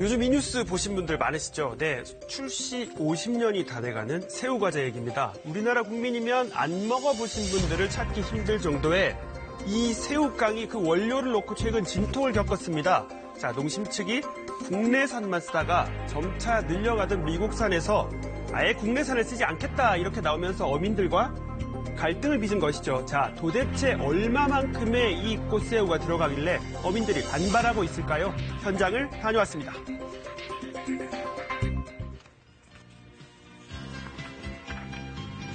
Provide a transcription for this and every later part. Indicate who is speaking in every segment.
Speaker 1: 요즘 이 뉴스 보신 분들 많으시죠? 네, 출시 50년이 다 돼가는 새우과자 얘기입니다. 우리나라 국민이면 안 먹어보신 분들을 찾기 힘들 정도의 이 새우깡이 그 원료를 놓고 최근 진통을 겪었습니다. 자, 농심 측이 국내산만 쓰다가 점차 늘려가던 미국산에서 아예 국내산을 쓰지 않겠다 이렇게 나오면서 어민들과 갈등을 빚은 것이죠. 자, 도대체 얼마만큼의 이 꽃새우가 들어가길래 어민들이 반발하고 있을까요? 현장을 다녀왔습니다.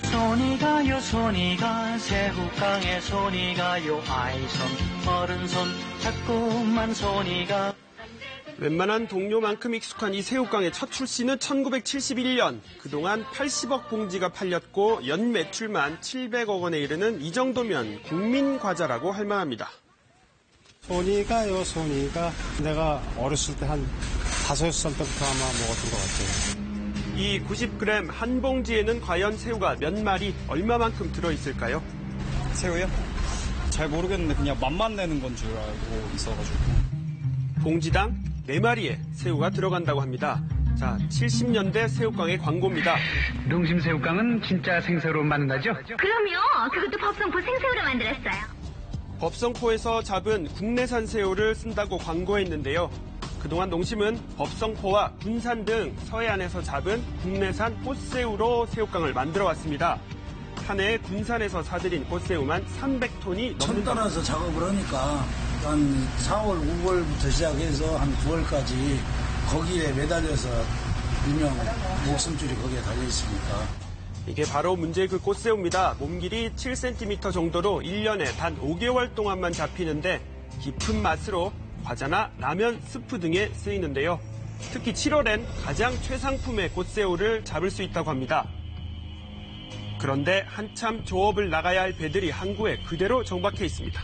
Speaker 2: 손이 가요 손이 가 새우깡에 손이 가요 아이손 어른손 자꾸만 손이 가.
Speaker 1: 웬만한 동료만큼 익숙한 이 새우깡의 첫 출시는 1971년. 그동안 80억 봉지가 팔렸고 연 매출만 700억 원에 이르는 이 정도면 국민 과자라고 할 만합니다.
Speaker 3: 손이 가요 손이 가. 내가 어렸을 때 한 5살 때부터 아마 먹었던 것 같아요.
Speaker 1: 이 90g 한 봉지에는 과연 새우가 몇 마리 얼마만큼 들어있을까요?
Speaker 4: 새우요? 잘 모르겠는데 그냥 맛만 내는 건 줄 알고 있어가지고.
Speaker 1: 봉지당 4마리의 새우가 들어간다고 합니다. 자, 70년대 새우깡의 광고입니다.
Speaker 5: 농심 새우깡은 진짜 생새우로 만든다죠?
Speaker 6: 그럼요. 그것도 법성포 생새우로 만들었어요.
Speaker 1: 법성포에서 잡은 국내산 새우를 쓴다고 광고했는데요. 그동안 농심은 법성포와 군산 등 서해안에서 잡은 국내산 꽃새우로 새우깡을 만들어왔습니다. 한 해 군산에서 사들인 꽃새우만 300톤이 넘는
Speaker 7: 천 작업을 하니까 한 4월, 5월부터 시작해서 한 9월까지 거기에 매달려서 일명 목숨줄이 거기에 달려 있으니까.
Speaker 1: 이게 바로 문제의 그 꽃새우입니다. 몸 길이 7cm 정도로 1년에 단 5개월 동안만 잡히는데 깊은 맛으로 과자나 라면, 스프 등에 쓰이는데요. 특히 7월엔 가장 최상품의 꽃새우를 잡을 수 있다고 합니다. 그런데 한참 조업을 나가야 할 배들이 항구에 그대로 정박해 있습니다.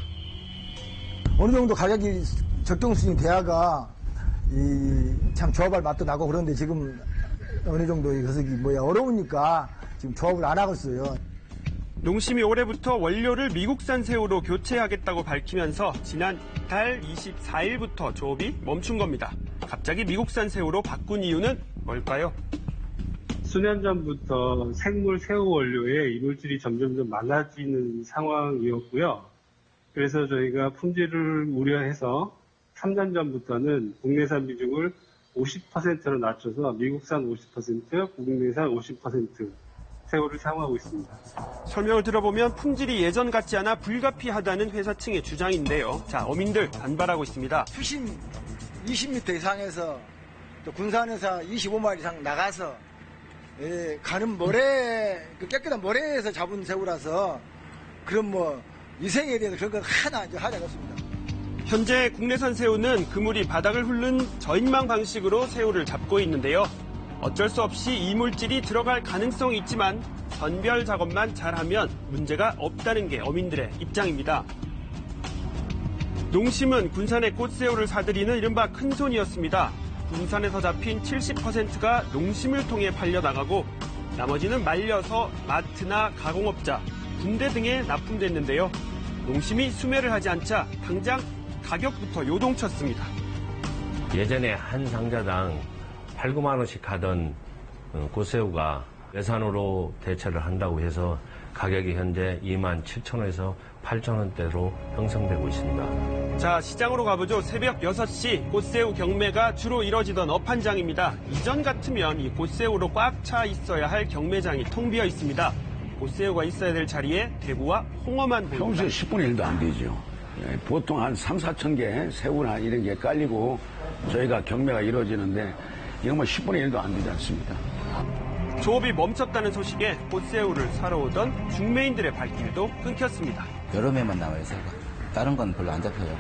Speaker 8: 어느 정도 가격이 적정 수준이 돼야가 참 조합할 맛도 나고 그런데 지금 어느 정도 이것이 어려우니까 지금 조합을 안 하고 있어요.
Speaker 1: 농심이 올해부터 원료를 미국산 새우로 교체하겠다고 밝히면서 지난달 24일부터 조업이 멈춘 겁니다. 갑자기 미국산 새우로 바꾼 이유는 뭘까요?
Speaker 9: 수년 전부터 생물 새우 원료에 이물질이 점점 많아지는 상황이었고요. 그래서 저희가 품질을 우려해서 3년 전부터는 국내산 비중을 50%로 낮춰서 미국산 50%, 국내산 50% 새우를 사용하고 있습니다.
Speaker 1: 설명을 들어보면 품질이 예전 같지 않아 불가피하다는 회사 측의 주장인데요. 자, 어민들 반발하고 있습니다.
Speaker 8: 수심 20m 이상에서 또 군산에서 25마일 이상 나가서 가는 모래, 깨끗한 모래에서 잡은 새우라서 그런 위생에 대해서 그런 건 하나 하지 않았습니다.
Speaker 1: 현재 국내산 새우는 그물이 바닥을 훑는 저인망 방식으로 새우를 잡고 있는데요. 어쩔 수 없이 이물질이 들어갈 가능성이 있지만 선별 작업만 잘하면 문제가 없다는 게 어민들의 입장입니다. 농심은 군산의 꽃새우를 사들이는 이른바 큰손이었습니다. 군산에서 잡힌 70%가 농심을 통해 팔려나가고 나머지는 말려서 마트나 가공업자, 군대 등에 납품됐는데요. 농심이 수매를 하지 않자 당장 가격부터 요동쳤습니다.
Speaker 10: 예전에 한 상자당 8, 9만 원씩 하던 꽃새우가 외산으로 대체를 한다고 해서 가격이 현재 2만 7천 원에서 8천 원대로 형성되고 있습니다.
Speaker 1: 자, 시장으로 가보죠. 새벽 6시 꽃새우 경매가 주로 이뤄지던 업한장입니다. 이전 같으면 이 꽃새우로 꽉 차 있어야 할 경매장이 통 비어 있습니다. 꽃새우가 있어야 될 자리에 대구와 홍어만 보입니다.
Speaker 11: 평소에 10분의 1도 안 되죠. 보통 한 3, 4천 개 새우나 이런 게 깔리고 저희가 경매가 이루어지는데 이건 10분의 1도 안 되지 않습니다.
Speaker 1: 조업이 멈췄다는 소식에 꽃새우를 사러 오던 중매인들의 발길도 끊겼습니다.
Speaker 12: 여름에만 나와요, 새우가. 다른 건 별로 안 잡혀요.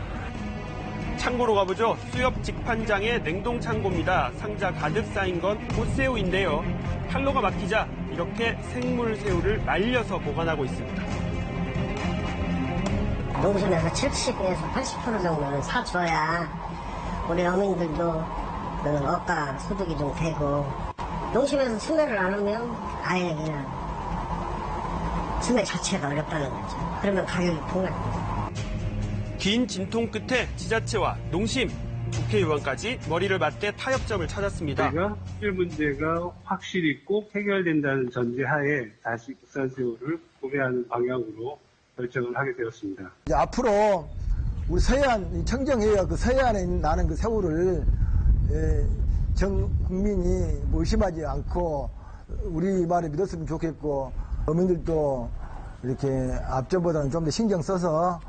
Speaker 1: 창고로 가보죠. 수협 직판장의 냉동 창고입니다. 상자 가득 쌓인 건 꽃새우인데요. 판로가 막히자 이렇게 생물 새우를 말려서 보관하고 있습니다.
Speaker 13: 농심에서 70에서 80% 정도는 사줘야 우리 어민들도 억가 소득이 좀 되고, 농심에서 수매를 안 하면 아예 그냥 수매 자체가 어렵다는 거죠. 그러면 가격이 폭락합니다.
Speaker 1: 긴 진통 끝에 지자체와 농심 국회의원까지 머리를 맞대 타협점을 찾았습니다.
Speaker 9: 저희가 품질 문제가 확실히 꼭 해결된다는 전제하에 다시 국산새우를 구매하는 방향으로 결정을 하게 되었습니다.
Speaker 8: 이제 앞으로 우리 서해안 청정해역 그 서해안에 나는 그 새우를 전 국민이 의심하지 않고 우리 말을 믿었으면 좋겠고 어민들도 이렇게 앞전보다는 좀 더 신경 써서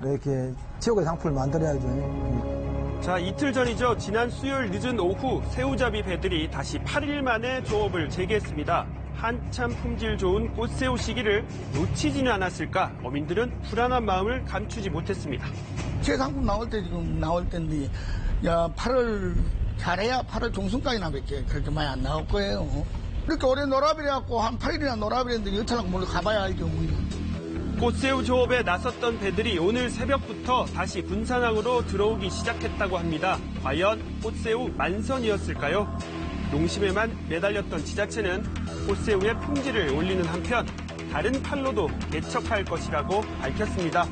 Speaker 8: 이렇게 최고의 상품을 만들어야죠.
Speaker 1: 자, 이틀 전이죠. 지난 수요일 늦은 오후 새우잡이 배들이 다시 8일 만에 조업을 재개했습니다. 한참 품질 좋은 꽃새우 시기를 놓치지는 않았을까 어민들은 불안한 마음을 감추지 못했습니다.
Speaker 14: 최상품 나올 때 지금 나올 때인데 야 8월 잘해야 8월 중순까지 나밖에 그렇게 많이 안 나올 거예요. 이렇게 오래 놀아버려갖고 한 8일이나 놀아버렸는데 여차랑 몰래 가봐야 알죠.
Speaker 1: 꽃새우 조업에 나섰던 배들이 오늘 새벽부터 다시 군산항으로 들어오기 시작했다고 합니다. 과연 꽃새우 만선이었을까요? 농심에만 매달렸던 지자체는 꽃새우의 품질을 올리는 한편 다른 팔로도 개척할 것이라고 밝혔습니다.